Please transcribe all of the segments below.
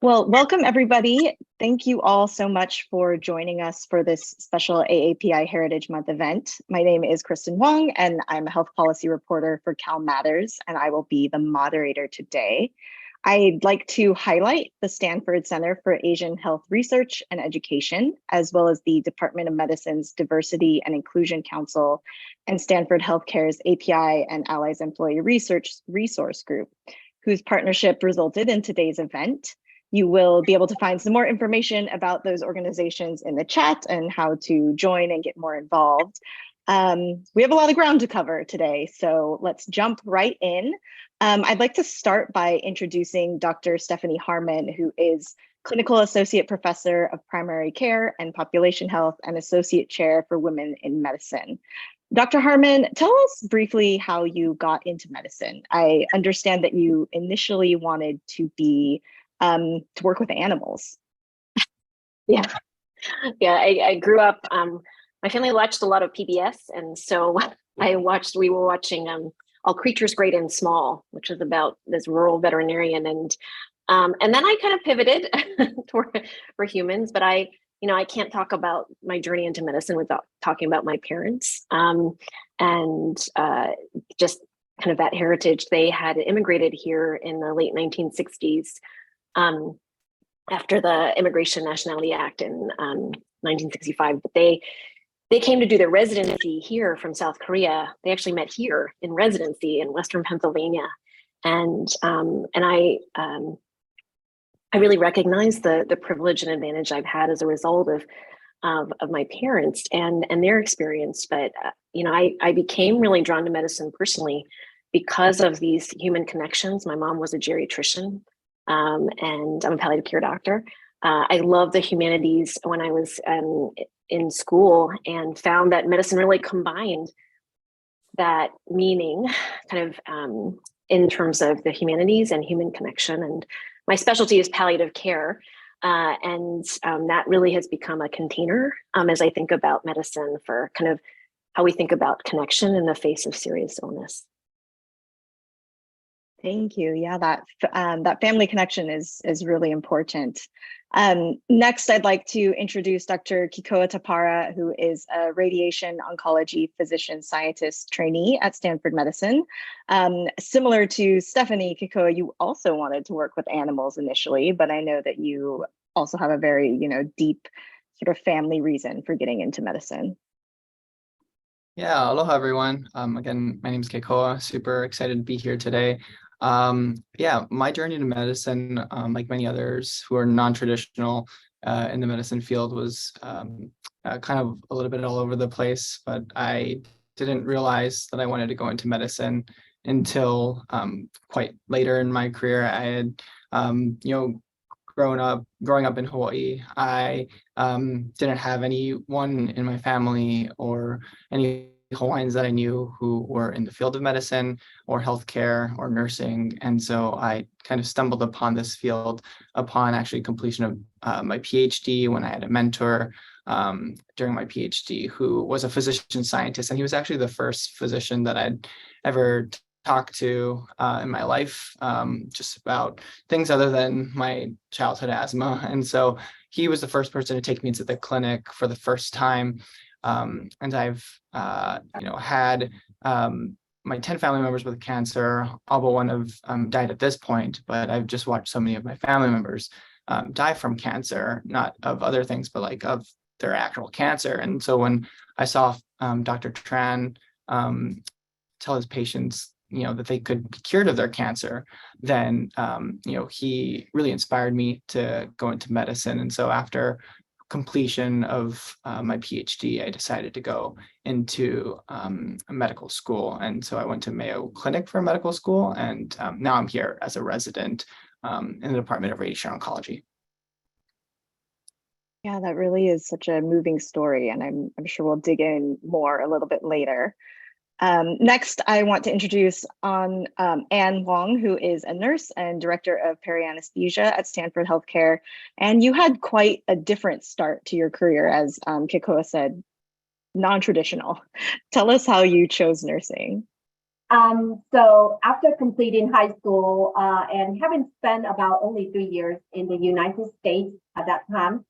Well, welcome everybody. Thank you all so much for joining us for this special AAPI Heritage Month event. My name is Kristen Wong, and I'm a health policy reporter for CalMatters, and I will be the moderator today. I'd like to highlight the Stanford Center for Asian Health Research and Education, as well as the Department of Medicine's Diversity and Inclusion Council and Stanford Healthcare's API and Allies Employee Research Resource Group, whose partnership resulted in today's event. You will be able to find some more information about those organizations in the chat and how to join and get more involved. We have a lot of ground to cover today, so let's jump right in. I'd like to start by introducing Dr. Stephanie Harmon, who is Clinical Associate Professor of Primary Care and Population Health and Associate Chair for Women in Medicine. Dr. Harmon, tell us briefly how you got into medicine. I understand that you initially wanted to be to work with animals. Yeah, I grew up, my family watched a lot of PBS, and so we were watching All Creatures Great and Small, which is about this rural veterinarian, and then I kind of pivoted for humans, but I can't talk about my journey into medicine without talking about my parents, and just kind of that heritage. They had immigrated here in the late 1960s. After the Immigration Nationality Act in 1965, but they came to do their residency here from South Korea. They actually met here in residency in Western Pennsylvania, and I really recognize the privilege and advantage I've had as a result of my parents and their experience. But I became really drawn to medicine personally because of these human connections. My mom was a geriatrician. And I'm a palliative care doctor. I love the humanities when I was in school, and found that medicine really combined that meaning kind of in terms of the humanities and human connection. And my specialty is palliative care. And that really has become a container as I think about medicine for kind of how we think about connection in the face of serious illness. Thank you. Yeah, that family connection is really important. Next, I'd like to introduce Dr. Kekoa Tapara, who is a radiation oncology physician scientist trainee at Stanford Medicine. Similar to Stephanie, Kekoa, you also wanted to work with animals initially, but I know that you also have a very deep sort of family reason for getting into medicine. Yeah, aloha everyone. Again, my name is Kekoa. Super excited to be here today. Yeah, my journey to medicine, like many others who are non-traditional in the medicine field, was kind of a little bit all over the place, but I didn't realize that I wanted to go into medicine until quite later in my career. I had, growing up in Hawaii, I didn't have anyone in my family or any Hawaiians that I knew who were in the field of medicine or healthcare or nursing. And so I kind of stumbled upon this field upon actually completion of my PhD, when I had a mentor during my PhD who was a physician scientist. And he was actually the first physician that I'd ever talked to in my life, just about things other than my childhood asthma. And so he was the first person to take me into the clinic for the first time. And I've, had my 10 family members with cancer. All but one have died at this point, but I've just watched so many of my family members die from cancer, not of other things, but like of their actual cancer. And so when I saw Dr. Tran tell his patients, that they could be cured of their cancer, then, he really inspired me to go into medicine. And so after completion of my PhD, I decided to go into a medical school. And so I went to Mayo Clinic for medical school, and now I'm here as a resident in the Department of Radiation Oncology. Yeah, that really is such a moving story, and I'm sure we'll dig in more a little bit later. Next, I want to introduce Ann Wong, who is a nurse and director of Perianesthesia at Stanford Healthcare. And you had quite a different start to your career, as Kekoa said, non-traditional. Tell us how you chose nursing. So after completing high school and having spent about only 3 years in the United States at that time,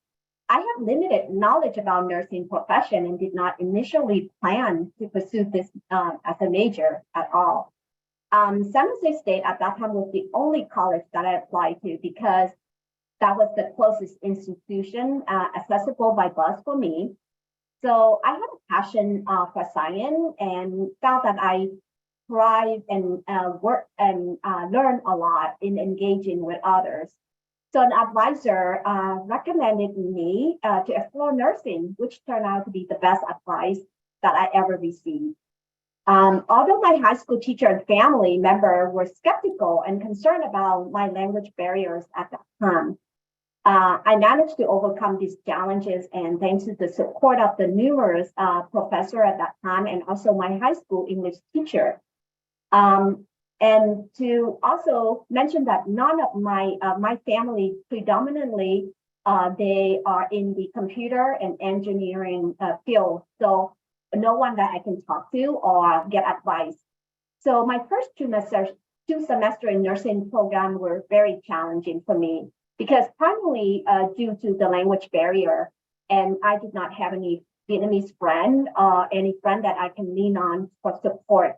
I had limited knowledge about nursing profession and did not initially plan to pursue this as a major at all. San Jose State at that time was the only college that I applied to because that was the closest institution accessible by bus for me. So I had a passion for science and felt that I thrive and work and learn a lot in engaging with others. So an advisor recommended me to explore nursing, which turned out to be the best advice that I ever received. Although my high school teacher and family member were skeptical and concerned about my language barriers at that time, I managed to overcome these challenges, and thanks to the support of the numerous professor at that time and also my high school English teacher. And to also mention that none of my family predominantly they are in the computer and engineering field, so no one that I can talk to or get advice. So my first two semester in nursing program were very challenging for me because primarily due to the language barrier, and I did not have any Vietnamese friend or any friend that I can lean on for support.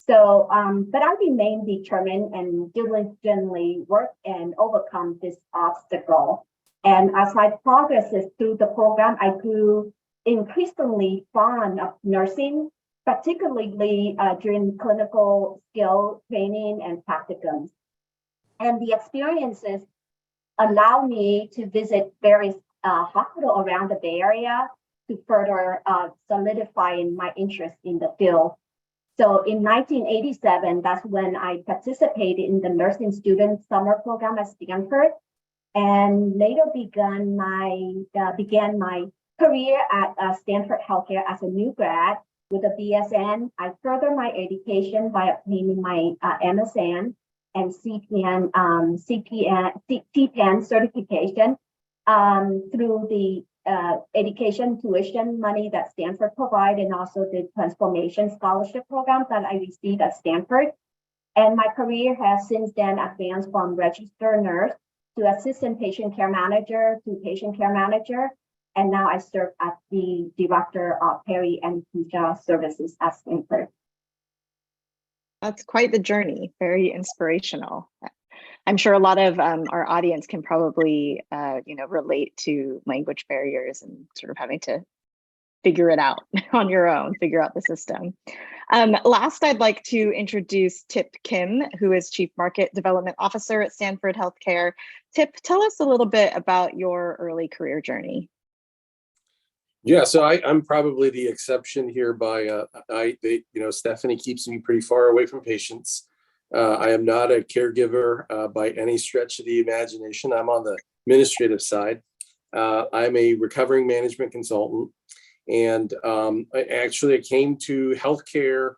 So, but I remained determined and diligently worked and overcome this obstacle. And as I progressed through the program, I grew increasingly fond of nursing, particularly during clinical skill training and practicums. And the experiences allow me to visit various hospitals around the Bay Area to further solidify my interest in the field. So in 1987, that's when I participated in the nursing student summer program at Stanford, and later began my career at Stanford Healthcare as a new grad with a BSN. I furthered my education by obtaining my MSN and CPN certification through the education tuition money that Stanford provided, and also the transformation scholarship program that I received at Stanford. And my career has since then advanced from registered nurse to assistant patient care manager to patient care manager. And now I serve as the director of Perianesthesia services at Stanford. That's quite the journey, very inspirational. I'm sure a lot of our audience can probably, relate to language barriers and sort of having to figure it out on your own, figure out the system. Last, I'd like to introduce Tip Kim, who is Chief Market Development Officer at Stanford Healthcare. Tip, tell us a little bit about your early career journey. Yeah, so I'm probably the exception here. Stephanie keeps me pretty far away from patients. I am not a caregiver by any stretch of the imagination. I'm on the administrative side. I'm a recovering management consultant, and I came to healthcare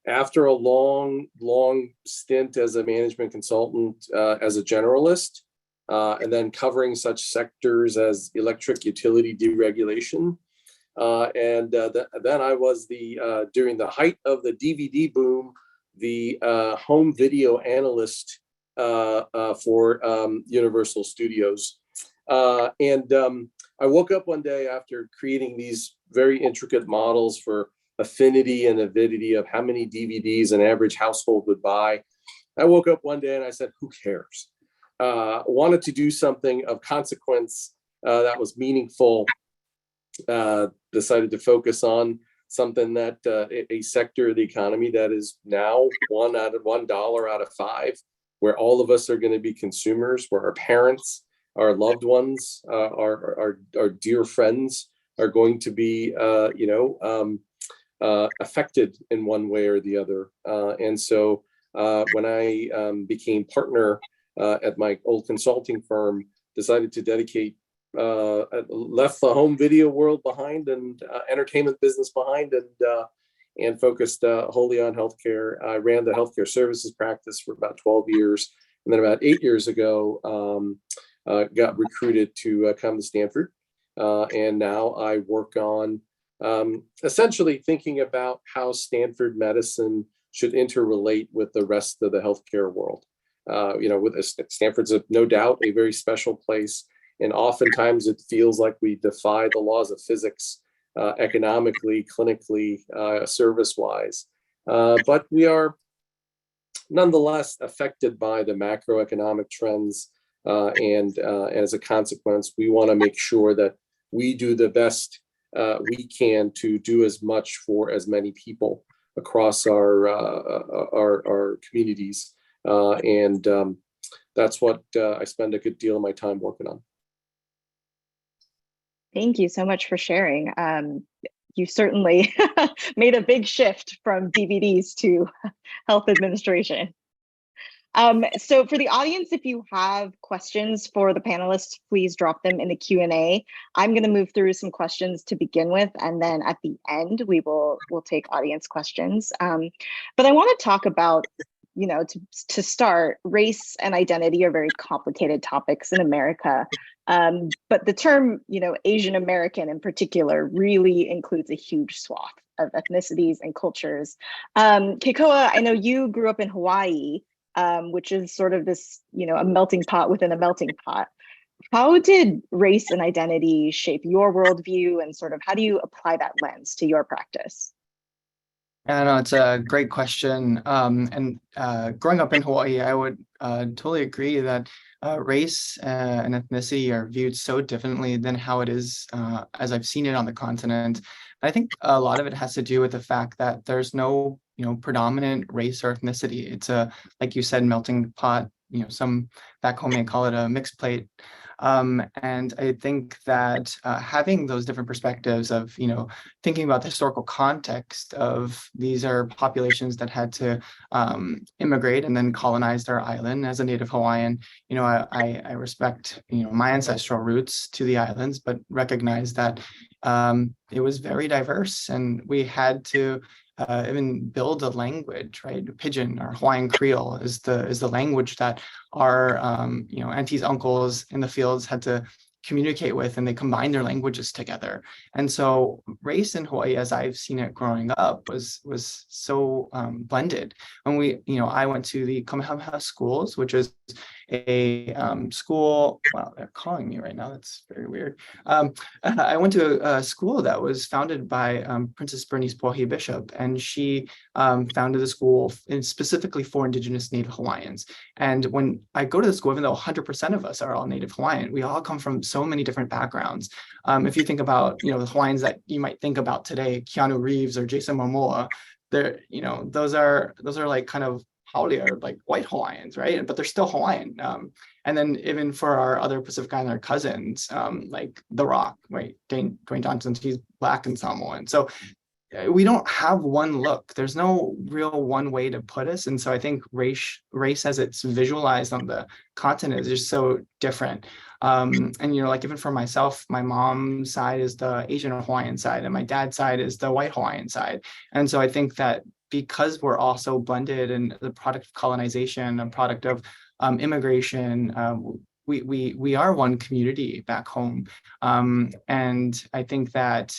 after a long stint as a management consultant as a generalist, and then covering such sectors as electric utility deregulation. Then I was during the height of the DVD boom, the home video analyst for Universal Studios. I woke up one day after creating these very intricate models for affinity and avidity of how many DVDs an average household would buy. I woke up one day and I said, who cares? Wanted to do something of consequence that was meaningful. Decided to focus on something that a sector of the economy that is now $1 out of 5, where all of us are going to be consumers, where our parents, our loved ones, our dear friends are going to be, affected in one way or the other. And so when I became partner at my old consulting firm, decided to dedicate, left the home video world behind and entertainment business behind, and focused wholly on healthcare. I ran the healthcare services practice for about 12 years. And then about 8 years ago, got recruited to come to Stanford. And now I work on essentially thinking about how Stanford medicine should interrelate with the rest of the healthcare world. Stanford's no doubt a very special place, and oftentimes it feels like we defy the laws of physics economically, clinically, service-wise. But we are nonetheless affected by the macroeconomic trends, and as a consequence, we want to make sure that we do the best we can to do as much for as many people across our communities, and that's what I spend a good deal of my time working on. Thank you so much for sharing. You certainly made a big shift from DVDs to health administration. So for the audience, if you have questions for the panelists, please drop them in the Q&A. I'm going to move through some questions to begin with, and then at the end, we'll take audience questions. But I want to talk about, to start, race and identity are very complicated topics in America. But the term, Asian American in particular, really includes a huge swath of ethnicities and cultures. Kekoa, I know you grew up in Hawaii, which is sort of this, a melting pot within a melting pot. How did race and identity shape your worldview, and sort of how do you apply that lens to your practice? Yeah, no, it's a great question. And growing up in Hawaii, I would totally agree that race and ethnicity are viewed so differently than how it is as I've seen it on the continent. I think a lot of it has to do with the fact that there's no, predominant race or ethnicity. It's like you said, melting pot. Some back home may call it a mixed plate. And I think that having those different perspectives of, thinking about the historical context of these are populations that had to immigrate and then colonize our island. As a native Hawaiian, I respect, my ancestral roots to the islands, but recognize that it was very diverse, and we had to even build a language, right? Pidgin or Hawaiian Creole is the language that our aunties, uncles in the fields had to communicate with, and they combined their languages together. And so race in Hawaii, as I've seen it growing up, was so blended. When I went to the Kamehameha schools, which is a school. Wow, they're calling me right now. That's very weird. I went to a school that was founded by Princess Bernice Pohi Bishop, and she founded the school specifically for Indigenous Native Hawaiians. And when I go to the school, even though 100% of us are all Native Hawaiian, we all come from so many different backgrounds. If you think about, the Hawaiians that you might think about today, Keanu Reeves or Jason Momoa, they're, those are like kind of Haole are like white Hawaiians, right? But they're still Hawaiian. And then even for our other Pacific Islander cousins, like The Rock, right? Dwayne Johnson, he's Black and Samoan. So we don't have one look. There's no real one way to put us. And so I think race as it's visualized on the continent is just so different. And, like even for myself, my mom's side is the Asian Hawaiian side, and my dad's side is the white Hawaiian side. And so I think that because we're all so blended and the product of colonization, a product of immigration, we are one community back home. And I think that,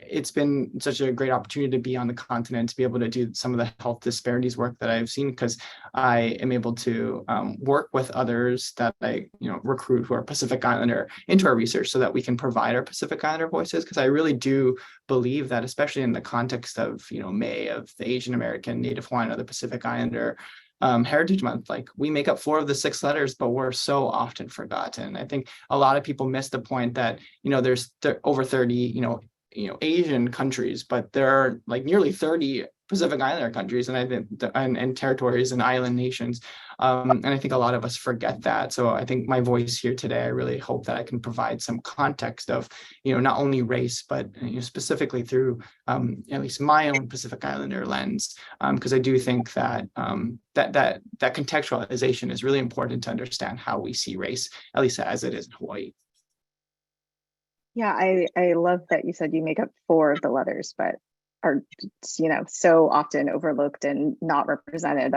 it's been such a great opportunity to be on the continent, to be able to do some of the health disparities work that I've seen, because I am able to work with others that I recruit who are Pacific Islander into our research, so that we can provide our Pacific Islander voices. Because I really do believe that, especially in the context of May of the Asian American, Native Hawaiian, or the Pacific Islander Heritage Month, like we make up 4 of the 6 letters, but we're so often forgotten. I think a lot of people miss the point that there's over 30 Asian countries, but there are like nearly 30 Pacific Islander countries, and I think and territories and island nations, and I think a lot of us forget that. So I think my voice here today, I really hope that I can provide some context of not only race, but specifically through at least my own Pacific Islander lens, because I do think that that contextualization is really important to understand how we see race, at least as it is in Hawaii. Yeah, I love that you said you make up 4 of the letters, but are, so often overlooked and not represented.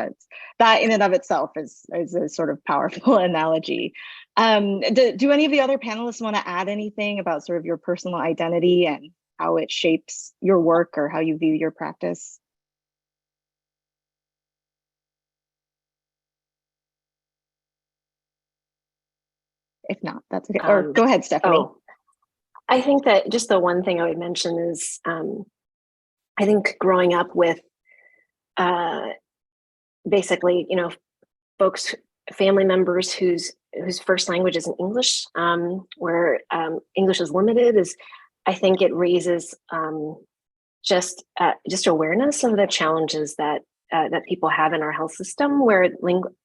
That in and of itself is a sort of powerful analogy. Do any of the other panelists want to add anything about sort of your personal identity and how it shapes your work or how you view your practice? If not, that's okay. Or go ahead, Stephanie. Oh, I think that just the one thing I would mention is, I think growing up with basically, folks, family members whose first language isn't English, where English is limited, I think it raises just awareness of the challenges that people have in our health system, where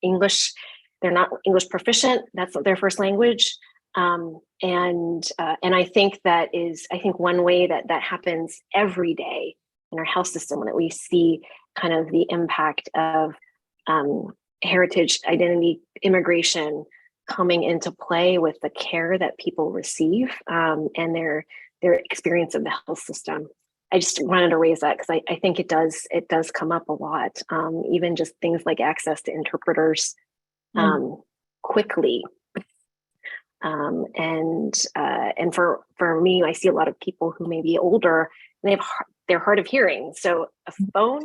English, they're not English proficient. That's not their first language. And I think one way that happens every day in our health system, when we see kind of the impact of heritage, identity, immigration coming into play with the care that people receive, and their experience of the health system. I just wanted to raise that because I think it does come up a lot, even just things like access to interpreters quickly. And for me, I see a lot of people who may be older and they're hard of hearing. So a phone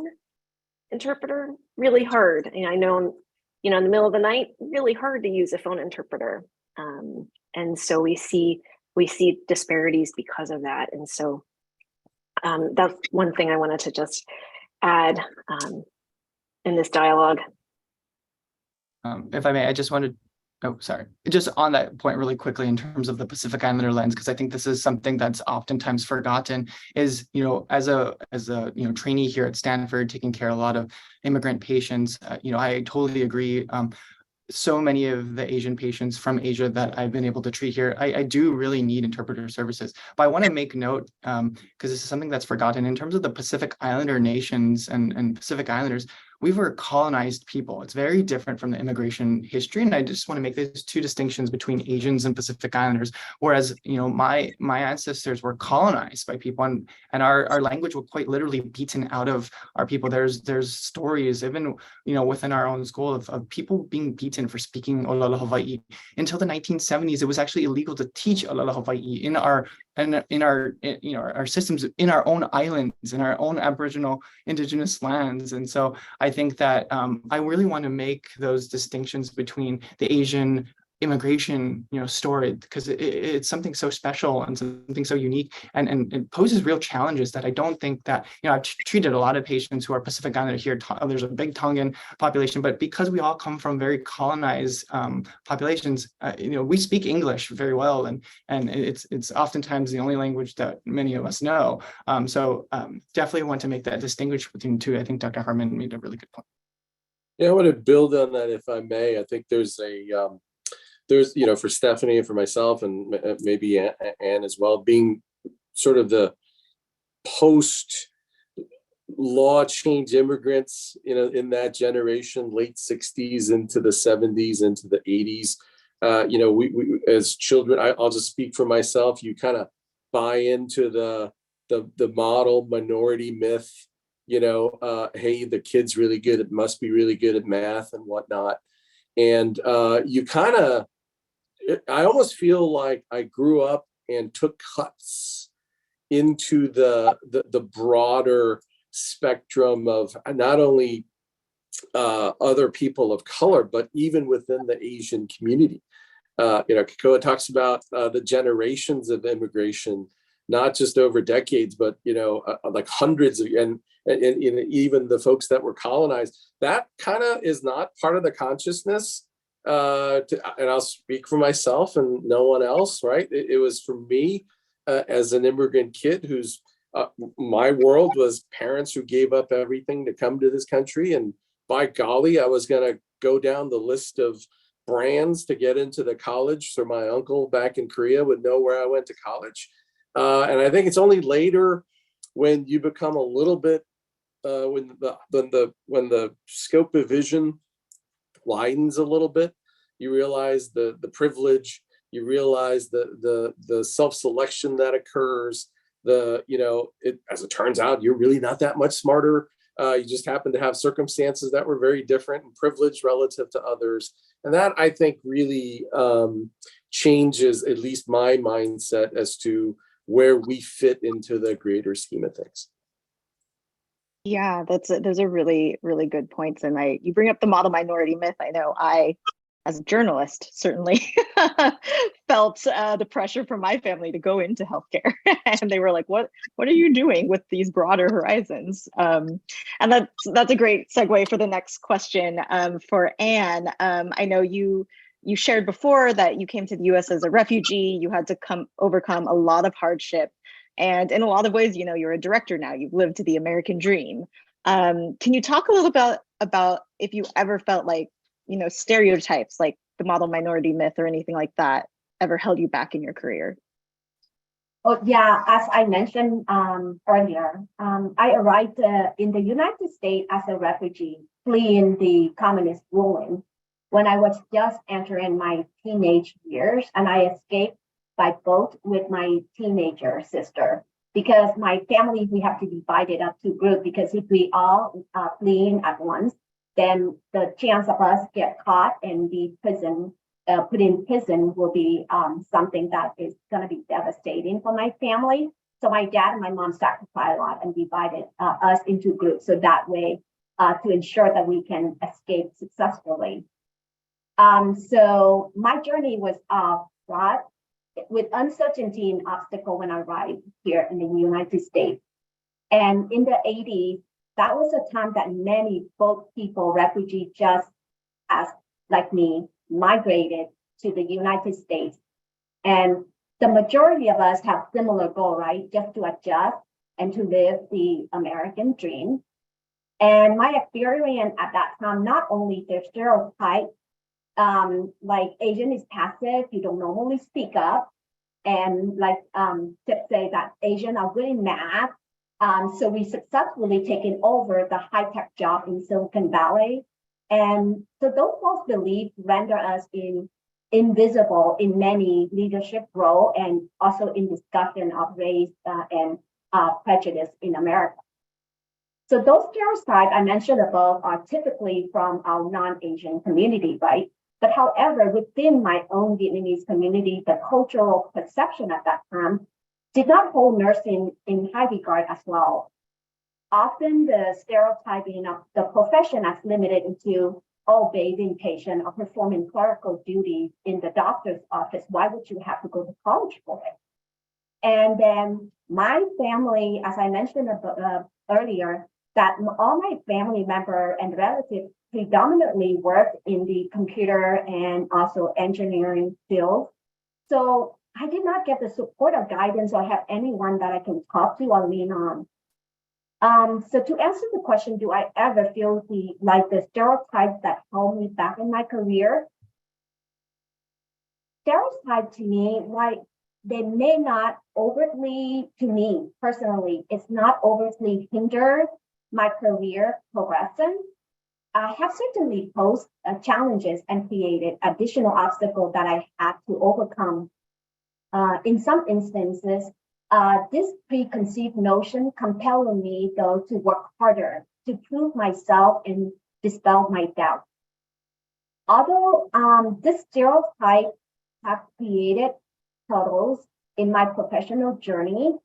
interpreter, really hard. And I know, in the middle of the night, really hard to use a phone interpreter. And so we see disparities because of that. And so that's one thing I wanted to just add in this dialogue. If I may, I just wanted, just on that point really quickly in terms of the Pacific Islander lens, because I think this is something that's oftentimes forgotten, is, as a trainee here at Stanford, taking care of a lot of immigrant patients, I totally agree. So many of the Asian patients from Asia that I've been able to treat here, I do really need interpreter services. But I want to make note, because this is something that's forgotten, in terms of the Pacific Islander nations and Pacific Islanders, we were colonized people. It's very different from the immigration history. And I just want to make these two distinctions between Asians and Pacific Islanders. Whereas, my ancestors were colonized by people, and our language was quite literally beaten out of our people. There's stories, even, within our own school of people being beaten for speaking Olala Hawaii. Until the 1970s, it was actually illegal to teach Olala Hawaii in our systems, in our own islands, in our own Aboriginal indigenous lands. And so I think that I really want to make those distinctions between the Asian immigration, story, because it's something so special and something so unique, and it poses real challenges that I don't think that, I've treated a lot of patients who are Pacific Islander here. There's a big Tongan population, but because we all come from very colonized populations, we speak English very well, and it's oftentimes the only language that many of us know. So definitely want to make that distinguish between the two. I think Dr. Harman made a really good point. Yeah, I want to build on that, if I may. I think there's for Stephanie and for myself, and maybe Anne as well, being sort of the post law change immigrants, in that generation, late 60s into the 70s, into the 80s. We as children, I'll just speak for myself, you kind of buy into the model minority myth, hey, the kid's really good, it must be really good at math and whatnot. And you kind of, I almost feel like I grew up and took cuts into the broader spectrum of not only other people of color, but even within the Asian community. Kekoa talks about the generations of immigration, not just over decades, but like hundreds of, and even the folks that were colonized. That kind of is not part of the consciousness. And I'll speak for myself and no one else, right? It was for me as an immigrant kid whose my world was parents who gave up everything to come to this country. And by golly, I was going to go down the list of brands to get into the college. So my uncle back in Korea would know where I went to college. And I think it's only later when you become a little bit, when the scope of vision widens a little bit, you realize the privilege, you realize the self-selection that occurs, as it turns out, you're really not that much smarter. You just happen to have circumstances that were very different and privileged relative to others. And that, I think, really changes at least my mindset as to where we fit into the greater scheme of things. Yeah, those are really, really good points. And you bring up the model minority myth. I know I, as a journalist, certainly felt the pressure from my family to go into healthcare. And they were like, what are you doing with these broader horizons? And that's a great segue for the next question for Anne. I know you shared before that you came to the US as a refugee. You had to overcome a lot of hardship. And in a lot of ways, you're a director now. You've lived the American dream. Can you talk a little bit about if you ever felt like, stereotypes like the model minority myth or anything like that ever held you back in your career? Oh, yeah, as I mentioned earlier, I arrived in the United States as a refugee, fleeing the communist ruling when I was just entering my teenage years, and I escaped by boat with my teenager sister, because my family, we have to divide it up to group, because if we all fleeing at once, then the chance of us get caught and be put in prison will be something that is going to be devastating for my family. So my dad and my mom sacrificed a lot and divided us into groups, so that way to ensure that we can escape successfully. So my journey was fraught with uncertainty and obstacle when I arrived here in the United States. And in the 80s, that was a time that many boat people, refugees, just as like me, migrated to the United States. And the majority of us have similar goal, right? Just to adjust and to live the American dream. And my experience at that time, not only the stereotype, like Asian is passive, you don't normally speak up, and like Tip say that Asian are good in math. So we successfully taken over the high-tech job in Silicon Valley. And so those false beliefs render us invisible in many leadership roles, and also in discussion of race and prejudice in America. So those stereotypes I mentioned above are typically from our non-Asian community, right? But however, within my own Vietnamese community, the cultural perception at that time did not hold nursing in high regard as well. Often the stereotyping of the profession as limited into bathing patient or performing clerical duties in the doctor's office. Why would you have to go to college for it? And then my family, as I mentioned earlier, that all my family member and relatives predominantly worked in the computer and also engineering field. So I did not get the support or guidance or have anyone that I can talk to or lean on. So to answer the question, do I ever feel the stereotypes that hold me back in my career? Stereotypes to me, like they may not overtly, to me personally, it's not overtly hindered my career progression. I have certainly posed challenges and created additional obstacles that I had to overcome. In some instances, this preconceived notion compelled me, though, to work harder to prove myself and dispel my doubt. Although this stereotype have created hurdles in my professional journey,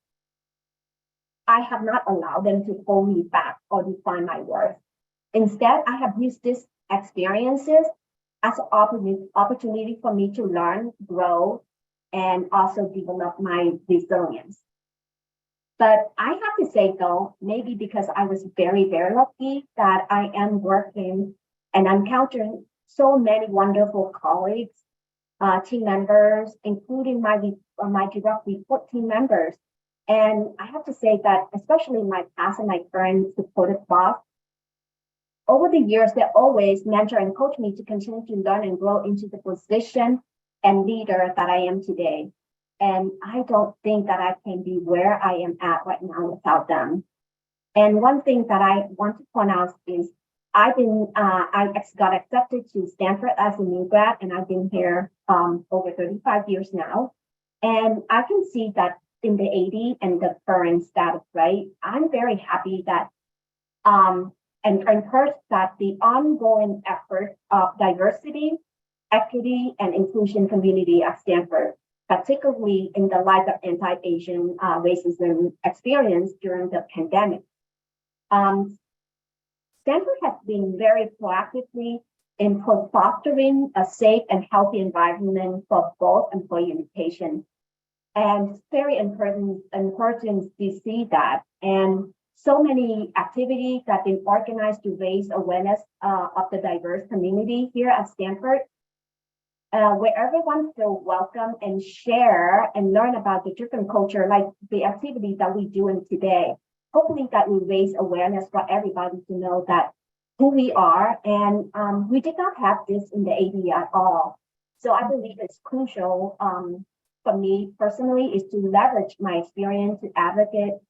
I have not allowed them to hold me back or define my worth. Instead, I have used these experiences as an opportunity for me to learn, grow, and also develop my resilience. But I have to say, though, maybe because I was very, very lucky that I am working and encountering so many wonderful colleagues, team members, including my direct report team members. And I have to say that, especially my past and my current supportive boss, over the years, they always mentor and coach me to continue to learn and grow into the position and leader that I am today. And I don't think that I can be where I am at right now without them. And one thing that I want to point out is I got accepted to Stanford as a new grad, and I've been here over 35 years now. And I can see that in the 80s and the current status, right? I'm very happy that and encourage that the ongoing effort of diversity, equity, and inclusion community at Stanford, particularly in the light of anti-Asian racism experience during the pandemic. Stanford has been very proactively in fostering a safe and healthy environment for both employee and patient. And it's very important to see that. And so many activities that have been organized to raise awareness of the diverse community here at Stanford, where everyone feels welcome and share and learn about the different culture, like the activity that we're doing today. Hopefully that will raise awareness for everybody to know that who we are. And we did not have this in the 80s at all. So I believe it's crucial for me personally is to leverage my experience to advocate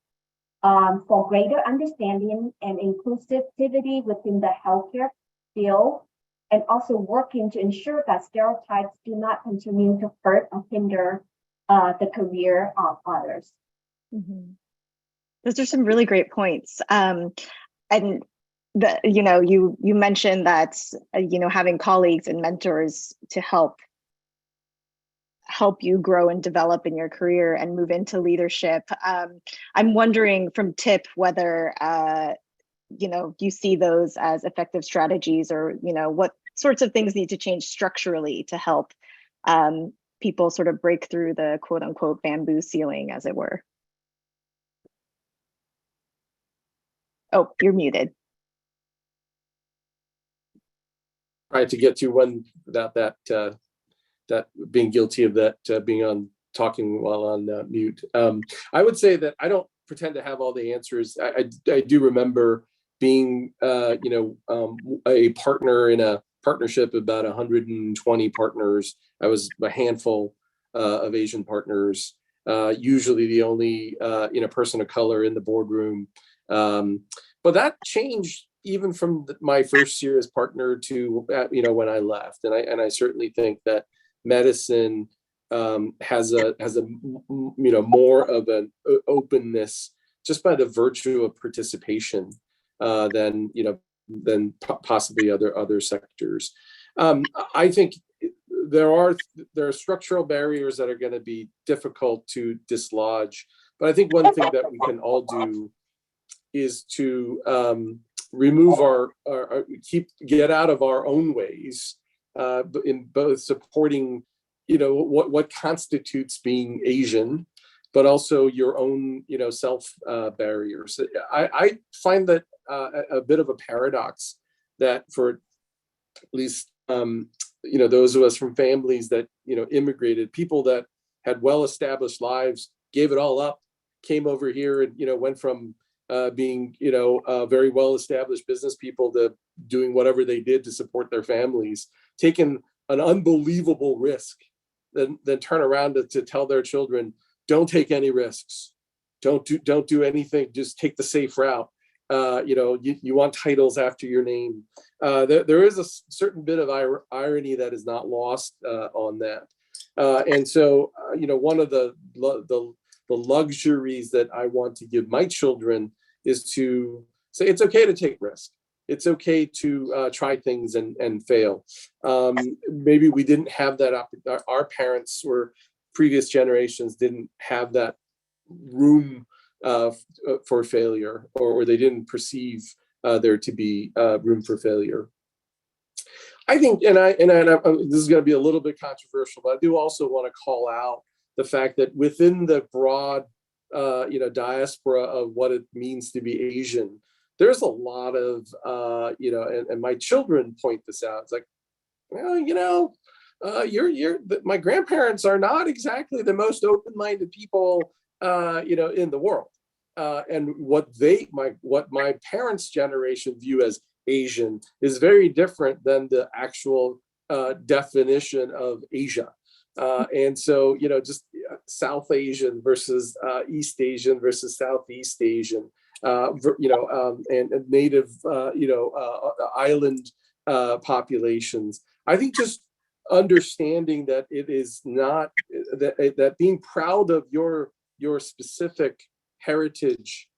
for greater understanding and inclusivity within the healthcare field, and also working to ensure that stereotypes do not continue to hurt or hinder the career of others. Mm-hmm. Those are some really great points. And you mentioned that having colleagues and mentors to help you grow and develop in your career and move into leadership. I'm wondering from Tip whether you see those as effective strategies, or what sorts of things need to change structurally to help people sort of break through the quote unquote bamboo ceiling, as it were. Oh, you're muted. Try to get to one without that being guilty of that talking while on mute. I would say that I don't pretend to have all the answers. I do remember being a partner in a partnership of about 120 partners. I was a handful of Asian partners, usually the only person of color in the boardroom. But that changed even from my first year as partner to when I left, and I certainly think that medicine has a more of an openness just by the virtue of participation than possibly other sectors. I think there are structural barriers that are going to be difficult to dislodge, but I think one thing that we can all do is to remove get out of our own ways in both supporting what constitutes being Asian, but also your own self barriers. I find that a bit of a paradox that for at least those of us from families that immigrated, people that had well-established lives, gave it all up, came over here and went from being very well-established business people to doing whatever they did to support their families, taking an unbelievable risk, then turn around to tell their children, don't take any risks, don't do anything, just take the safe route. You want titles after your name. There is a certain bit of irony that is not lost on that. And so, one of the luxuries that I want to give my children is to say it's okay to take risks. It's okay to try things and fail. Maybe we didn't have that. Our parents or previous generations didn't have that room for failure, or they didn't perceive there to be room for failure. I think, and this is going to be a little bit controversial, but I do also want to call out the fact that within the broad diaspora of what it means to be Asian, there's a lot of and my children point this out. It's like, well, my grandparents are not exactly the most open-minded people in the world, and what my parents' generation view as Asian is very different than the actual definition of Asia. And so, just South Asian versus East Asian versus Southeast Asian, and native, island populations. I think just understanding that it is not that being proud of your your specific heritage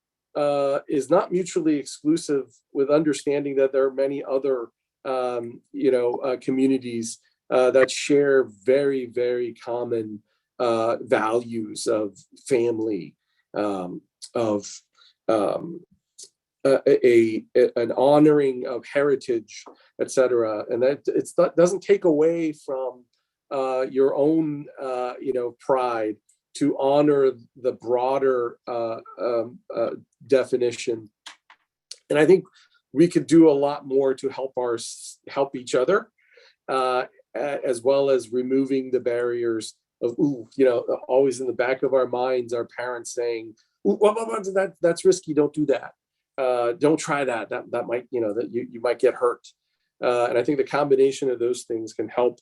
is not mutually exclusive with understanding that there are many other communities that share very, very common values of family, of an honoring of heritage, etc. And that doesn't take away from your own pride to honor the broader definition. And I think we could do a lot more to help each other, as well as removing the barriers of, always in the back of our minds, our parents saying, that's risky, don't do that. Don't try that. That might, that you might get hurt. And I think the combination of those things can help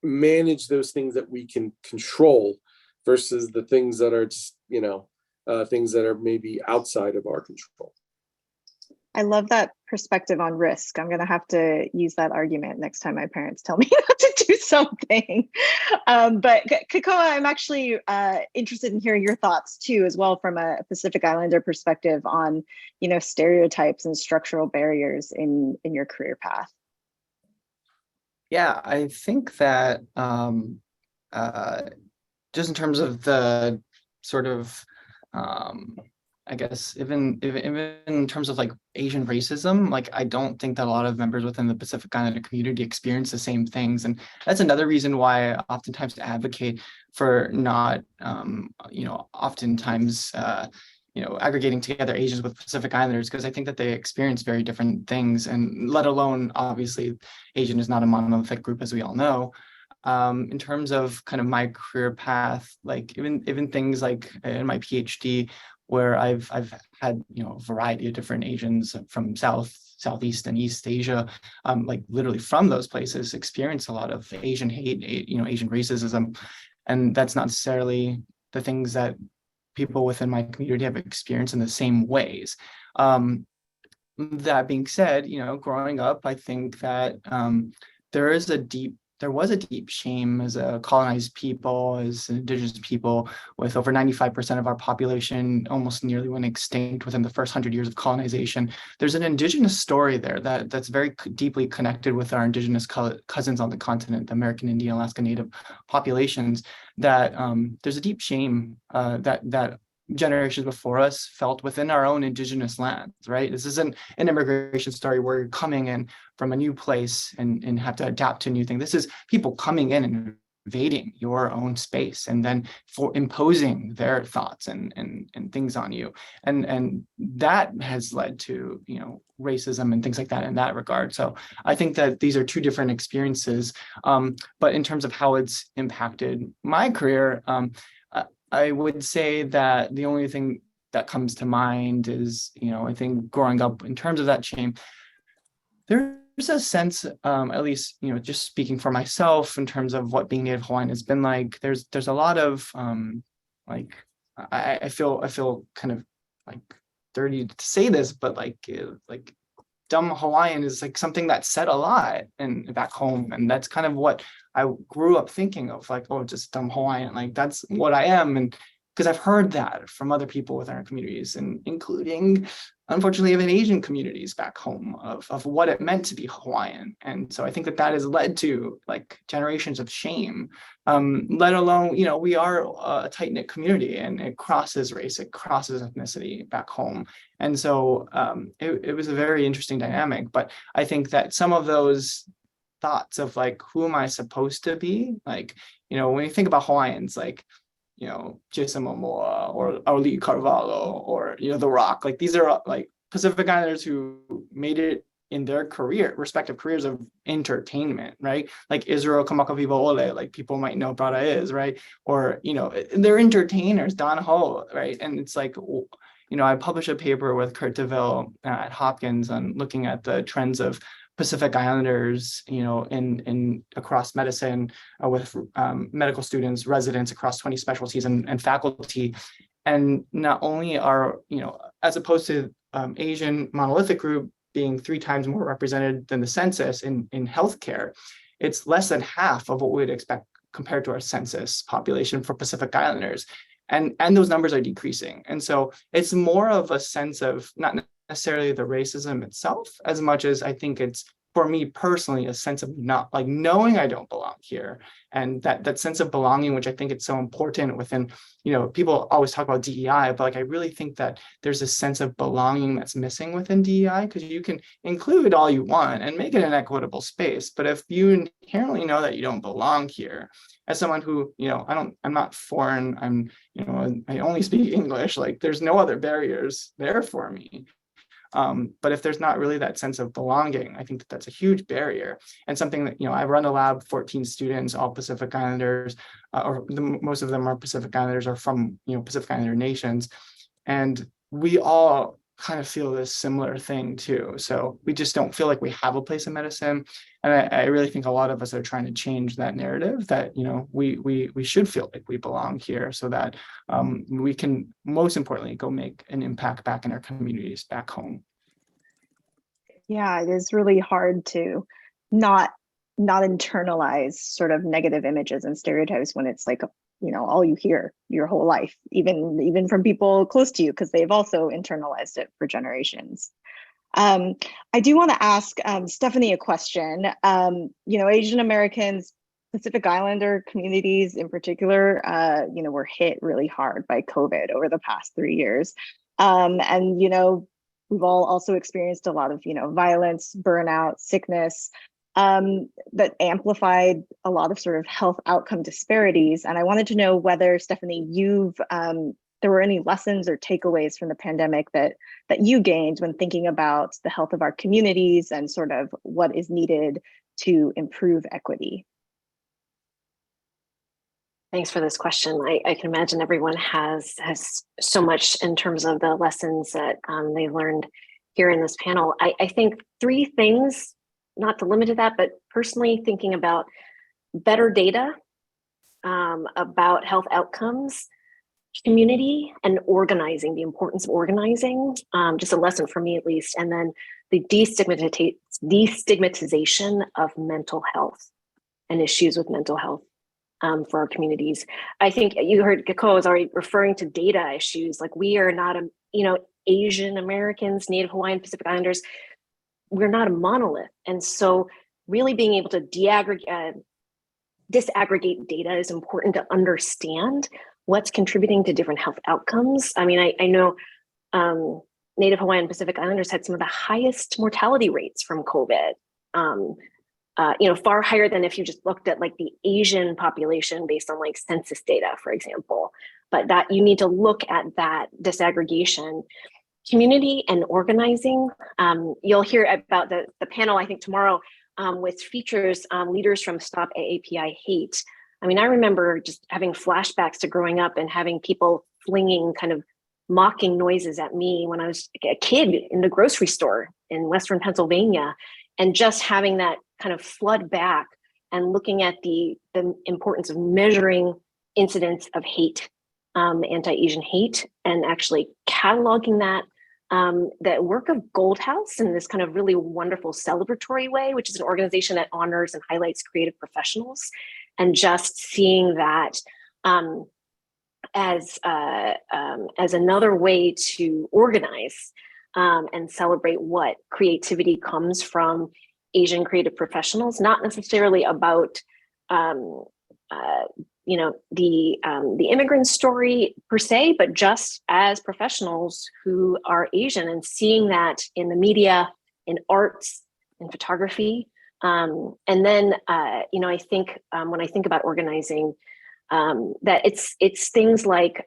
manage those things that we can control versus the things that are just, things that are maybe outside of our control. I love that perspective on risk. I'm going to have to use that argument next time my parents tell me not to do something. But Kekoa, I'm actually interested in hearing your thoughts too, as well, from a Pacific Islander perspective on, stereotypes and structural barriers in your career path. Yeah, I think that just in terms of the sort of I guess even in terms of like Asian racism, like I don't think that a lot of members within the Pacific Islander community experience the same things. And that's another reason why I oftentimes advocate for not, oftentimes, aggregating together Asians with Pacific Islanders, because I think that they experience very different things, and let alone, obviously, Asian is not a monolithic group, as we all know. In terms of kind of my career path, like even things like in my Ph.D., where I've had a variety of different Asians from Southeast and East Asia, like literally from those places, experience a lot of Asian hate, Asian racism, and that's not necessarily the things that people within my community have experienced in the same ways. That being said, growing up, I think that there was a deep shame as a colonized people, as indigenous people, with over 95% of our population almost nearly went extinct within the first 100 years of colonization. There's an indigenous story there that's very deeply connected with our indigenous cousins on the continent, the American Indian, Alaska Native populations, that there's a deep shame that generations before us felt within our own indigenous lands, right? This isn't an immigration story where you're coming in from a new place and have to adapt to a new thing. This is people coming in and invading your own space and then for imposing their thoughts and things on you. And that has led to, racism and things like that in that regard. So I think that these are two different experiences. But in terms of how it's impacted my career, I would say that the only thing that comes to mind is, I think growing up in terms of that shame, there's a sense, at least, just speaking for myself in terms of what being Native Hawaiian has been like, there's a lot of I feel kind of like dirty to say this, but like dumb Hawaiian is like something that's said a lot back home. And that's kind of what I grew up thinking of, like, oh, just dumb Hawaiian, like that's what I am. And because I've heard that from other people within our communities, and including, unfortunately, even Asian communities back home of what it meant to be Hawaiian. And so I think that has led to like generations of shame, let alone, we are a tight-knit community and it crosses race, it crosses ethnicity back home. And so it was a very interesting dynamic. But I think that some of those thoughts of like, who am I supposed to be? Like, when you think about Hawaiians, like, Jason Momoa or Ali Carvalho or, The Rock, like these are like Pacific Islanders who made it in their respective careers of entertainment, right? Like Israel Kamakawiwo'ole, like people might know Prada is, right? Or, they're entertainers, Don Ho, right? And it's like, I published a paper with Kurt DeVille at Hopkins on looking at the trends of Pacific Islanders, in across medicine with medical students, residents across 20 specialties and faculty. And not only are, as opposed to Asian monolithic group being 3 times more represented than the census in healthcare, it's less than half of what we would expect compared to our census population for Pacific Islanders. And those numbers are decreasing. And so it's more of a sense of not necessarily the racism itself, as much as I think it's, for me personally, a sense of not like knowing I don't belong here. And that sense of belonging, which I think it's so important within, people always talk about DEI, but like I really think that there's a sense of belonging that's missing within DEI, because you can include all you want and make it an equitable space. But if you inherently know that you don't belong here, as someone who, I'm not foreign, I only speak English, like there's no other barriers there for me. But if there's not really that sense of belonging, I think that's a huge barrier, and something that, I run a lab, 14 students, all Pacific Islanders, most of them are Pacific Islanders, are from, Pacific Islander nations. And we all kind of feel this similar thing too. So we just don't feel like we have a place in medicine. And I really think a lot of us are trying to change that narrative that, we should feel like we belong here, so that we can, most importantly, go make an impact back in our communities back home. Yeah, it is really hard to not internalize sort of negative images and stereotypes when it's like, all you hear your whole life, even from people close to you, because they've also internalized it for generations. I do want to ask Stephanie a question. Asian Americans, Pacific Islander communities in particular, were hit really hard by COVID over the past 3 years. And we've all also experienced a lot of, violence, burnout, sickness, that amplified a lot of sort of health outcome disparities. And I wanted to know whether, Stephanie, there were any lessons or takeaways from the pandemic that you gained when thinking about the health of our communities and sort of what is needed to improve equity. Thanks for this question. I can imagine everyone has so much in terms of the lessons that they learned here in this panel. I think 3 things, not to limit to that, but personally thinking about better data about health outcomes, community, and organizing, the importance of organizing, just a lesson for me at least, and then the destigmatization of mental health and issues with mental health for our communities. I think you heard Kekoa was already referring to data issues. Like, we are not Asian Americans, Native Hawaiian, Pacific Islanders, we're not a monolith. And so really being able to disaggregate data is important to understand what's contributing to different health outcomes. I mean, I know Native Hawaiian Pacific Islanders had some of the highest mortality rates from COVID, far higher than if you just looked at like the Asian population based on like census data, for example. But that you need to look at that disaggregation. Community and organizing. You'll hear about the panel, I think, tomorrow, which features leaders from Stop AAPI Hate. I mean, I remember just having flashbacks to growing up and having people flinging kind of mocking noises at me when I was a kid in the grocery store in Western Pennsylvania, and just having that kind of flood back and looking at the importance of measuring incidents of hate, anti-Asian hate, and actually cataloging that work of Gold House in this kind of really wonderful celebratory way, which is an organization that honors and highlights creative professionals, and just seeing that as another way to organize and celebrate what creativity comes from Asian creative professionals, not necessarily about the immigrant story per se, but just as professionals who are Asian, and seeing that in the media, in arts, in photography. And then, I think when I think about organizing, that it's things like,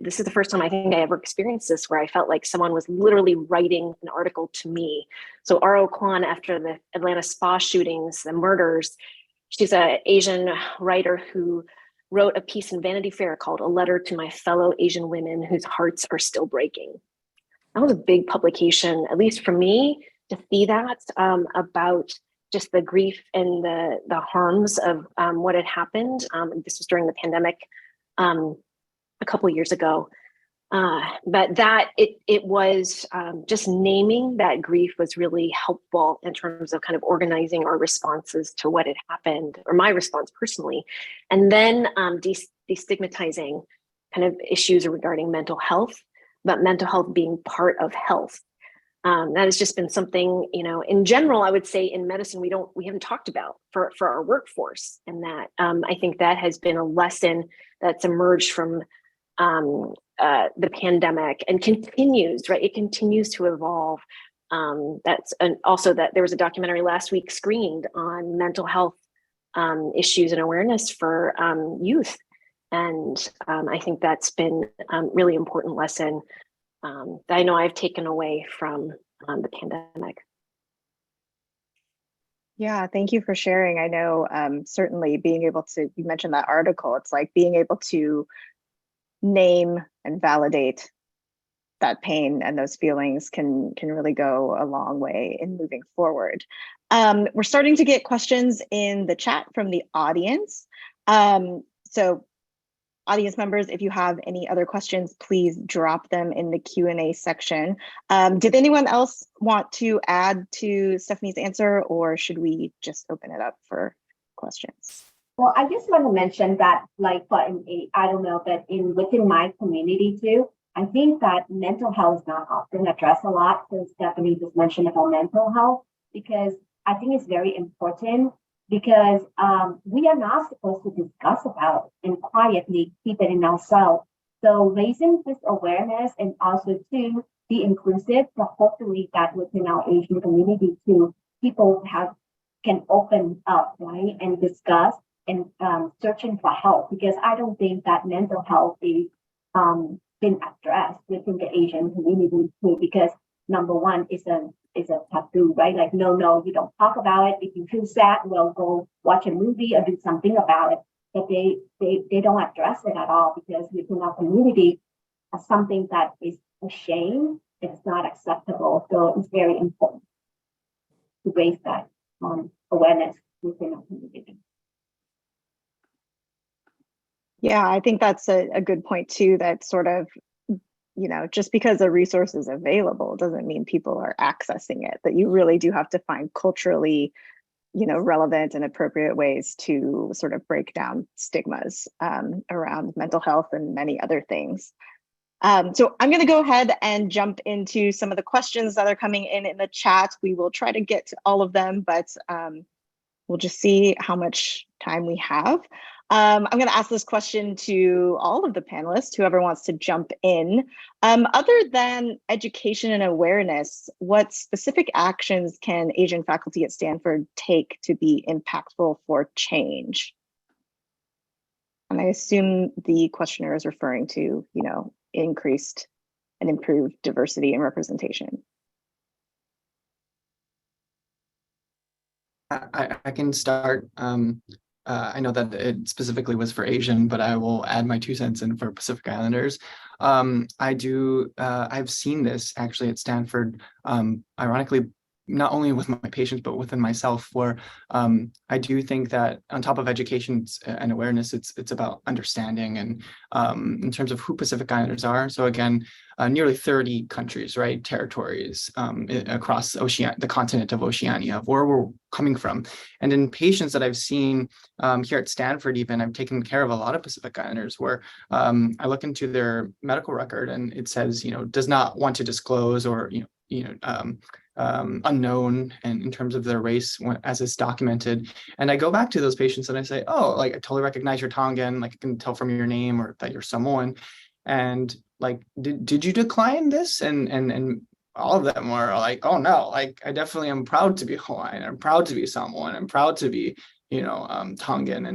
this is the first time I think I ever experienced this, where I felt like someone was literally writing an article to me. So R.O. Kwan, after the Atlanta spa shootings, the murders, she's an Asian writer who wrote a piece in Vanity Fair called "A Letter to My Fellow Asian Women Whose Hearts Are Still Breaking." That was a big publication, at least for me, to see that about just the grief and the harms of what had happened. This was during the pandemic a couple of years ago. But that it was just naming that grief was really helpful in terms of kind of organizing our responses to what had happened, or my response personally, and then destigmatizing kind of issues regarding mental health, but mental health being part of health. That has just been something, in general, I would say in medicine, we haven't talked about for our workforce. And that I think that has been a lesson that's emerged from the pandemic and continues, right? It continues to evolve. Also that there was a documentary last week screened on mental health issues and awareness for youth. And I think that's been a really important lesson that I know I've taken away from the pandemic. Yeah, thank you for sharing. I know certainly being able to, you mentioned that article, it's like being able to name and validate that pain and those feelings can really go a long way in moving forward. We're starting to get questions in the chat from the audience. So audience members, if you have any other questions, please drop them in the Q&A section. Did anyone else want to add to Stephanie's answer, or should we just open it up for questions? Well, I just want to mention that, like, I don't know, but within my community too, I think that mental health is not often addressed a lot. So Stephanie just mentioned about mental health, because I think it's very important, because we are not supposed to discuss about and quietly keep it in ourselves. So raising this awareness and also to be inclusive, so hopefully that within our Asian community too, people can open up, right, and discuss and searching for help, because I don't think that mental health is been addressed within the Asian community too, because number one is a taboo, right? Like, no, you don't talk about it. If you feel sad, well, go watch a movie or do something about it. But they don't address it at all, because within our community, something that is a shame, it's not acceptable. So it's very important to raise that awareness within our community. Yeah, I think that's a good point too, that sort of, just because a resource is available doesn't mean people are accessing it, that you really do have to find culturally, relevant and appropriate ways to sort of break down stigmas around mental health and many other things. So I'm going to go ahead and jump into some of the questions that are coming in the chat. We will try to get to all of them, but we'll just see how much time we have. I'm going to ask this question to all of the panelists, whoever wants to jump in. Other than education and awareness, what specific actions can Asian faculty at Stanford take to be impactful for change? And I assume the questioner is referring to, increased and improved diversity and representation. I can start. I know that it specifically was for Asian, but I will add my 2 cents in for Pacific Islanders. I've seen this actually at Stanford, ironically, not only with my patients, but within myself, where I do think that on top of education and awareness, it's about understanding and in terms of who Pacific Islanders are. So again, nearly 30 countries, right, territories across the continent of Oceania, of where we're coming from. And in patients that I've seen here at Stanford, even, I've taken care of a lot of Pacific Islanders where I look into their medical record and it says, does not want to disclose, or, unknown, and in terms of their race as it's documented. And I go back to those patients and I say, oh, like, I totally recognize your Tongan, like I can tell from your name or that you're Samoan. And like, did you decline this? And all of them were like, oh no, like I definitely am proud to be Hawaiian, I'm proud to be Samoan, I'm proud to be, Tongan.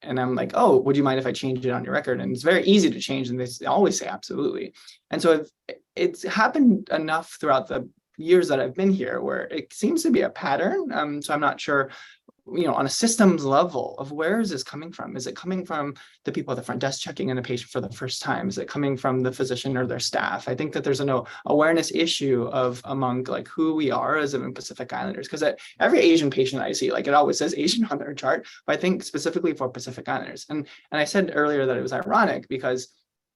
And I'm like, oh, would you mind if I change it on your record? And it's very easy to change, and they always say absolutely. And so it's happened enough throughout the years that I've been here where it seems to be a pattern. So I'm not sure, on a systems level, of where is this coming from? Is it coming from the people at the front desk checking in a patient for the first time? Is it coming from the physician or their staff? I think that there's an awareness issue among like who we are as in Pacific Islanders, because every Asian patient I see, like it always says Asian on their chart, but I think specifically for Pacific Islanders. And I said earlier that it was ironic because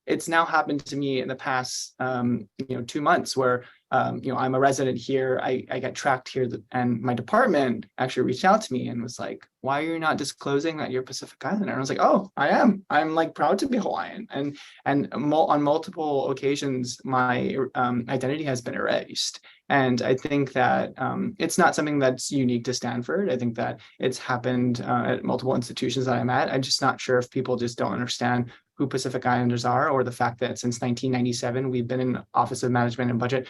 it's now happened to me in the past, 2 months where, I'm a resident here. I get tracked here, and my department actually reached out to me and was like, "Why are you not disclosing that you're Pacific Islander?" And I was like, "Oh, I am. I'm like proud to be Hawaiian." And on multiple occasions, my identity has been erased. And I think that it's not something that's unique to Stanford. I think that it's happened at multiple institutions that I'm at. I'm just not sure if people just don't understand who Pacific Islanders are, or the fact that since 1997, we've been in Office of Management and Budget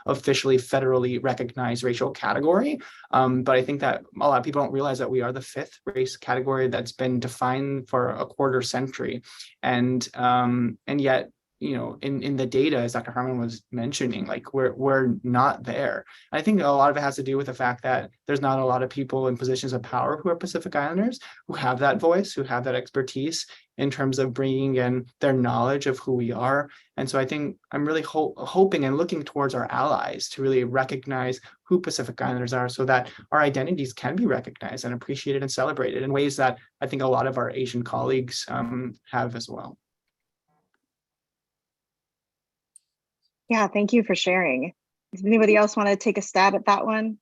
officially federally recognized racial category. But I think that a lot of people don't realize that we are the 5th race category that's been defined for a quarter century. And yet, in the data, as Dr. Harmon was mentioning, like we're not there. I think a lot of it has to do with the fact that there's not a lot of people in positions of power who are Pacific Islanders, who have that voice, who have that expertise in terms of bringing in their knowledge of who we are. And so I think I'm really hoping and looking towards our allies to really recognize who Pacific Islanders are, so that our identities can be recognized and appreciated and celebrated in ways that I think a lot of our Asian colleagues have as well. Yeah, thank you for sharing. Does anybody else want to take a stab at that one?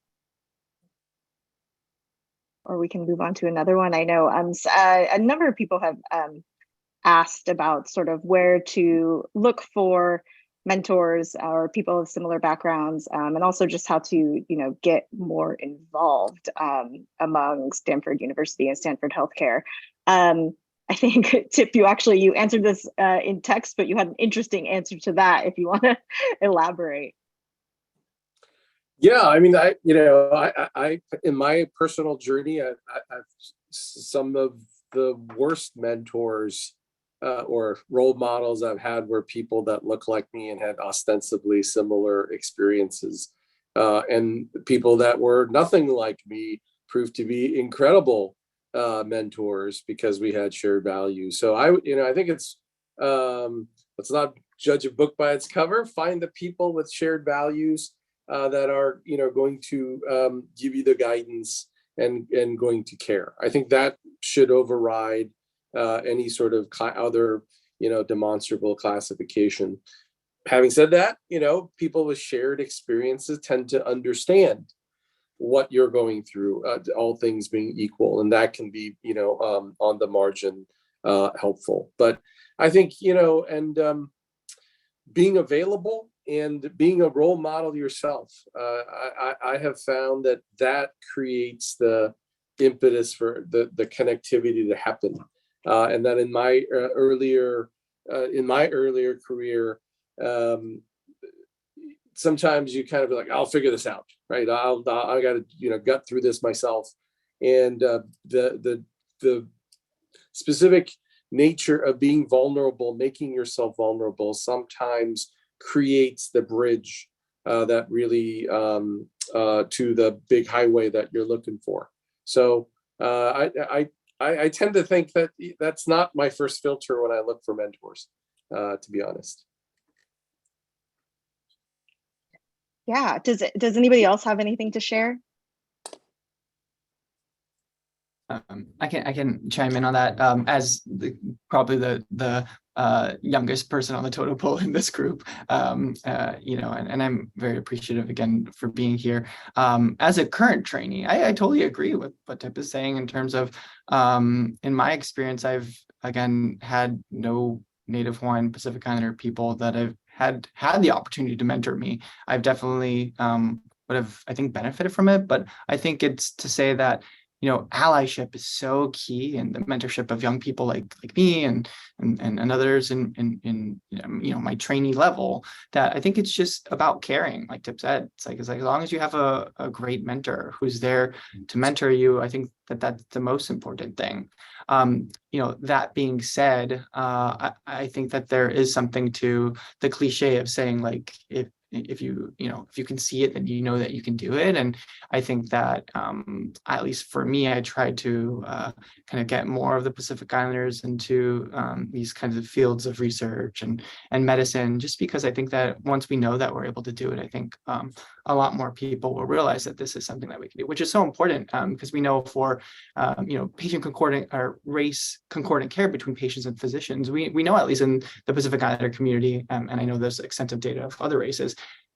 Or we can move on to another one. I know a number of people have asked about sort of where to look for mentors or people of similar backgrounds, and also just how to, get more involved among Stanford University and Stanford Healthcare. I think, Tip, you answered this in text, but you had an interesting answer to that if you want to elaborate. Yeah, I mean, I in my personal journey, I've some of the worst mentors or role models I've had were people that look like me and had ostensibly similar experiences, and people that were nothing like me proved to be incredible mentors because we had shared values. So I think it's let's not judge a book by its cover. Find the people with shared values that are going to give you the guidance and going to care. I think that should override any sort of other demonstrable classification. Having said that, people with shared experiences tend to understand what you're going through, all things being equal, and that can be on the margin helpful. But I think being available and being a role model yourself, I have found that creates the impetus for the connectivity to happen, and that in my earlier career, sometimes you kind of be like, I'll figure this out, right? I got to gut through this myself, and the specific nature of being vulnerable, making yourself vulnerable, sometimes creates the bridge that really to the big highway that you're looking for. So I tend to think that that's not my first filter when I look for mentors, to be honest. Yeah. Does anybody else have anything to share? I can chime in on that as probably the youngest person on the totem pole in this group, and I'm very appreciative again for being here. As a current trainee, I totally agree with what Tip is saying in terms of, in my experience, I've again had no Native Hawaiian Pacific Islander people that have had the opportunity to mentor me. I've definitely would have, I think, benefited from it, but I think it's to say that allyship is so key in the mentorship of young people like me and others in my trainee level, that I think it's just about caring. Like Tip said, it's like as long as you have a great mentor who's there to mentor you, I think that's the most important thing. That being said, I think that there is something to the cliche of saying, like, if you can see it, then you know that you can do it. And I think that at least for me, I tried to kind of get more of the Pacific Islanders into these kinds of fields of research and medicine, just because I think that once we know that we're able to do it, I think a lot more people will realize that this is something that we can do, which is so important because we know for patient concordant or race concordant care between patients and physicians, we know, at least in the Pacific Islander community, and I know there's extensive data of other races,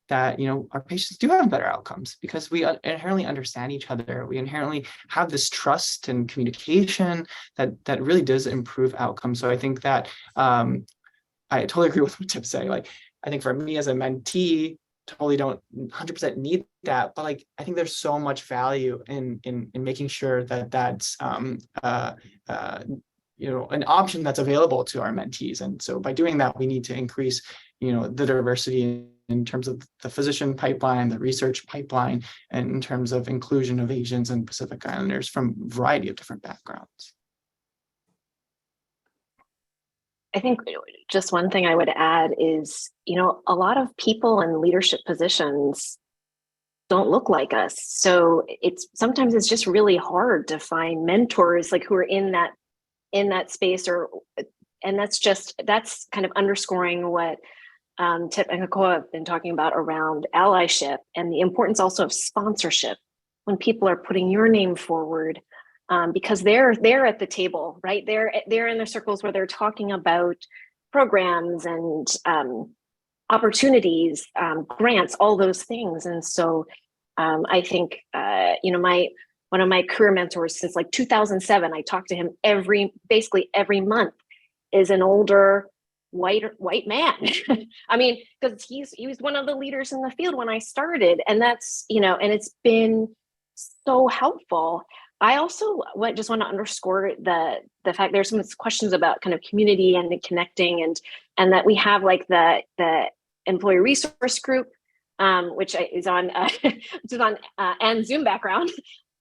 that our patients do have better outcomes because we inherently understand each other. We inherently have this trust and communication that really does improve outcomes. So I think that I totally agree with what Tip's saying. Like, I think for me as a mentee, totally don't 100% need that, but like I think there's so much value in making sure that that's an option that's available to our mentees. And so by doing that, we need to increase the diversity in terms of the physician pipeline, the research pipeline, and in terms of inclusion of Asians and Pacific Islanders from a variety of different backgrounds. I think just one thing I would add is, a lot of people in leadership positions don't look like us. So sometimes it's just really hard to find mentors like who are in that space, and that's kind of underscoring what Tip and Kekoa have been talking about around allyship and the importance also of sponsorship when people are putting your name forward, because they're at the table, right? They're in the circles where they're talking about programs and opportunities, grants, all those things. And so I think one of my career mentors since like 2007, I talked to him basically every month, is an older white man. I mean, because he was one of the leaders in the field when I started, and that's and it's been so helpful. I also just want to underscore the fact there's some questions about kind of community and the connecting, and that we have like the employee resource group, which is on and Zoom background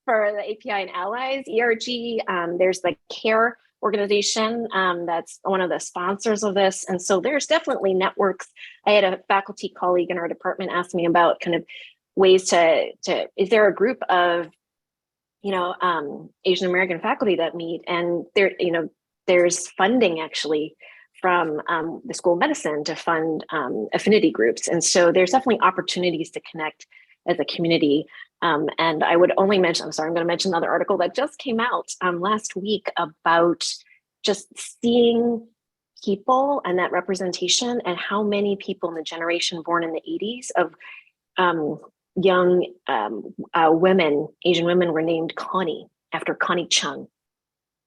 for the API and allies, ERG. There's the CARE organization that's one of the sponsors of this. And so there's definitely networks. I had a faculty colleague in our department ask me about kind of ways to is there a group of, Asian American faculty that meet, and there's funding actually from the School of Medicine to fund affinity groups. And so there's definitely opportunities to connect as a community. And I would only mention, I'm going to mention another article that just came out last week about just seeing people and that representation, and how many people in the generation born in the 80s of young women, Asian women, were named Connie after Connie Chung,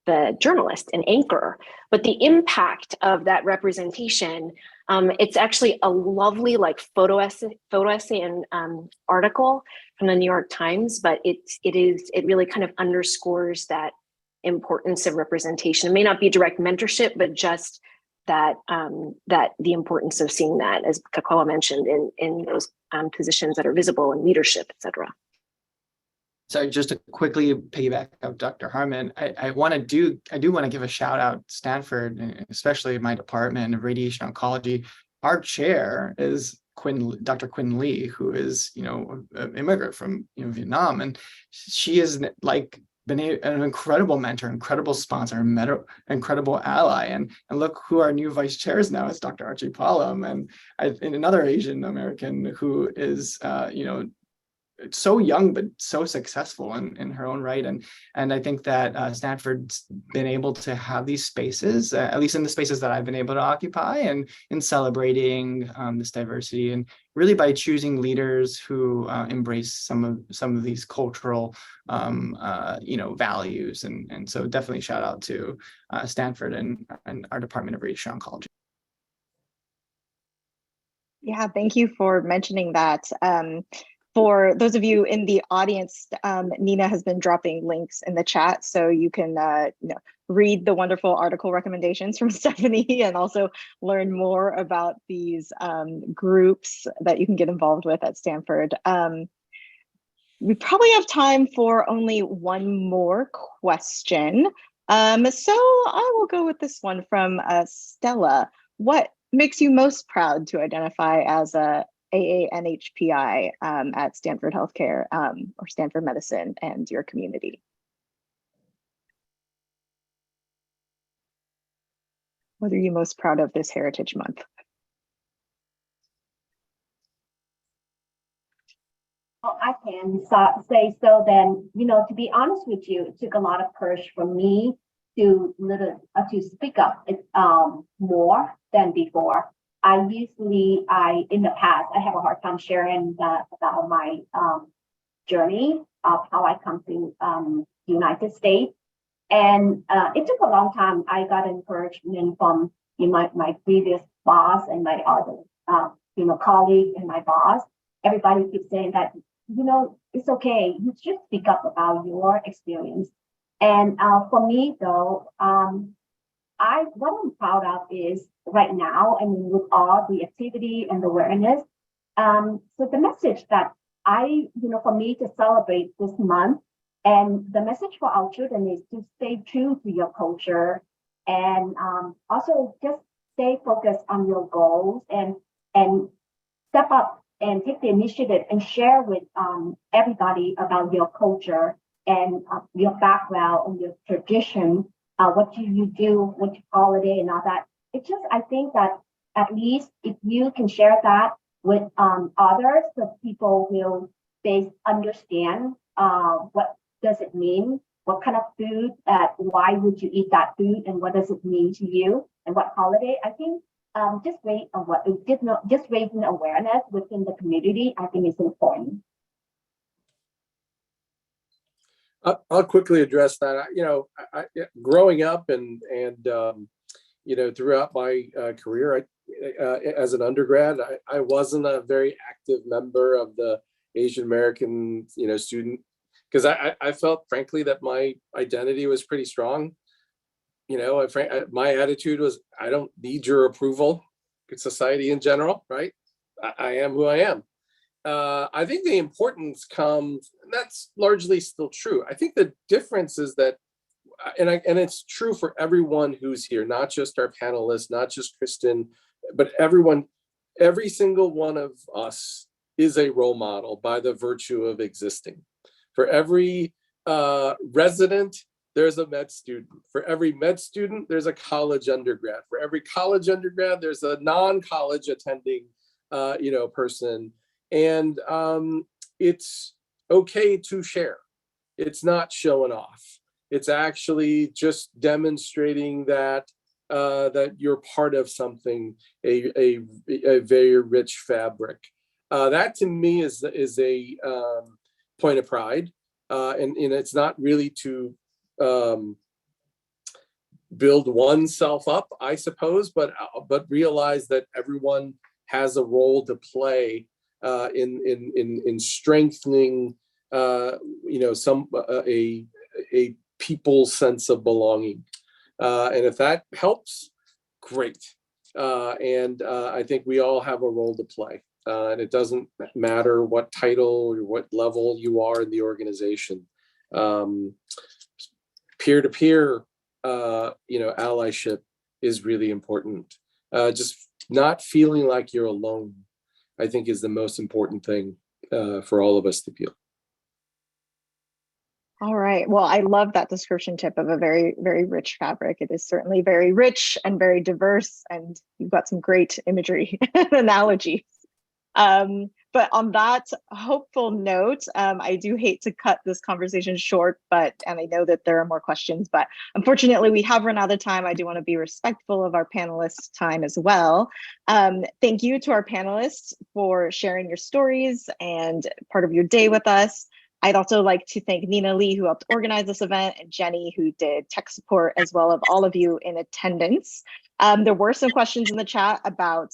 the journalist and anchor. But the impact of that representation, it's actually a lovely like photo essay and article from the New York Times, but it really kind of underscores that importance of representation. It may not be direct mentorship, but just that the importance of seeing that, as Kekoa mentioned, in those positions that are visible in leadership, et cetera. So just to quickly piggyback of Dr. Harmon, I do want to give a shout out to Stanford, especially my department of radiation oncology. Our chair is Dr. Quinn Lee, who is an immigrant from Vietnam, and she has like been an incredible mentor, incredible sponsor, incredible ally, and look who our new vice chair is now, is Dr. Archie Pallam, and another Asian American who is so young but so successful in her own right. And I think that Stanford's been able to have these spaces, at least in the spaces that I've been able to occupy, and in celebrating this diversity, and really by choosing leaders who embrace some of these cultural values. And so definitely shout out to Stanford and our Department of Radiation Oncology. Yeah, thank you for mentioning that. For those of you in the audience, Nina has been dropping links in the chat, so you can read the wonderful article recommendations from Stephanie, and also learn more about these groups that you can get involved with at Stanford. We probably have time for only one more question. So I will go with this one from Stella. What makes you most proud to identify as a AANHPI at Stanford Healthcare or Stanford Medicine and your community? What are you most proud of this Heritage Month? Oh, I can say so then, to be honest with you, it took a lot of courage for me to speak up more than before. In the past, I have a hard time sharing about my journey of how I come to the United States. And it took a long time. I got encouragement from my previous boss and my other colleague and my boss. Everybody keeps saying that, it's okay. You just speak up about your experience. And for me, though, what I'm proud of is right now, with all the activity and awareness. So the message that for me to celebrate this month, and the message for our children is to stay true to your culture, and also just stay focused on your goals and step up and take the initiative and share with everybody about your culture and your background and your tradition. What do you do, what holiday and all that. I think that at least if you can share that with others, so people will understand what does it mean, what kind of food, why would you eat that food, and what does it mean to you, and what holiday. I think just raising awareness within the community, I think is important. I'll quickly address that. I growing up and throughout my career, as an undergrad, I wasn't a very active member of the Asian American student, because I felt frankly that my identity was pretty strong. My attitude was, I don't need your approval. It's society in general, right? I am who I am. I think the importance comes, and that's largely still true. I think the difference is that, and it's true for everyone who's here, not just our panelists, not just Kristen, but everyone, every single one of us is a role model by the virtue of existing. For every resident, there's a med student. For every med student, there's a college undergrad. For every college undergrad, there's a non-college attending person. And it's okay to share. It's not showing off. It's actually just demonstrating that that you're part of something, a very rich fabric. That to me is a point of pride, and it's not really to build oneself up, I suppose, but realize that everyone has a role to play in strengthening a people's sense of belonging, and if that helps, great. And I think we all have a role to play, and it doesn't matter what title or what level you are in the organization. Peer-to-peer allyship is really important. Just not feeling like you're alone, I think, is the most important thing for all of us to feel. All right. Well, I love that description, Tip, of a very, very rich fabric. It is certainly very rich and very diverse, and you've got some great imagery and analogies. But on that hopeful note, I do hate to cut this conversation short, and I know that there are more questions, but unfortunately we have run out of time. I do want to be respectful of our panelists' time as well. Thank you to our panelists for sharing your stories and part of your day with us. I'd also like to thank Nina Lee, who helped organize this event, and Jenny, who did tech support, as well as all of you in attendance. There were some questions in the chat about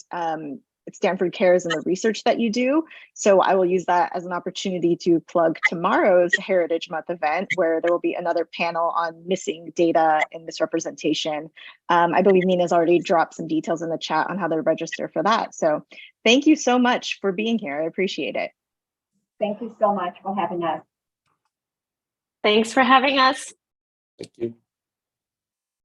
Stanford Cares and the research that you do. So I will use that as an opportunity to plug tomorrow's Heritage Month event, where there will be another panel on missing data and misrepresentation. I believe Nina's already dropped some details in the chat on how to register for that. So thank you so much for being here. I appreciate it. Thank you so much for having us. Thanks for having us. Thank you.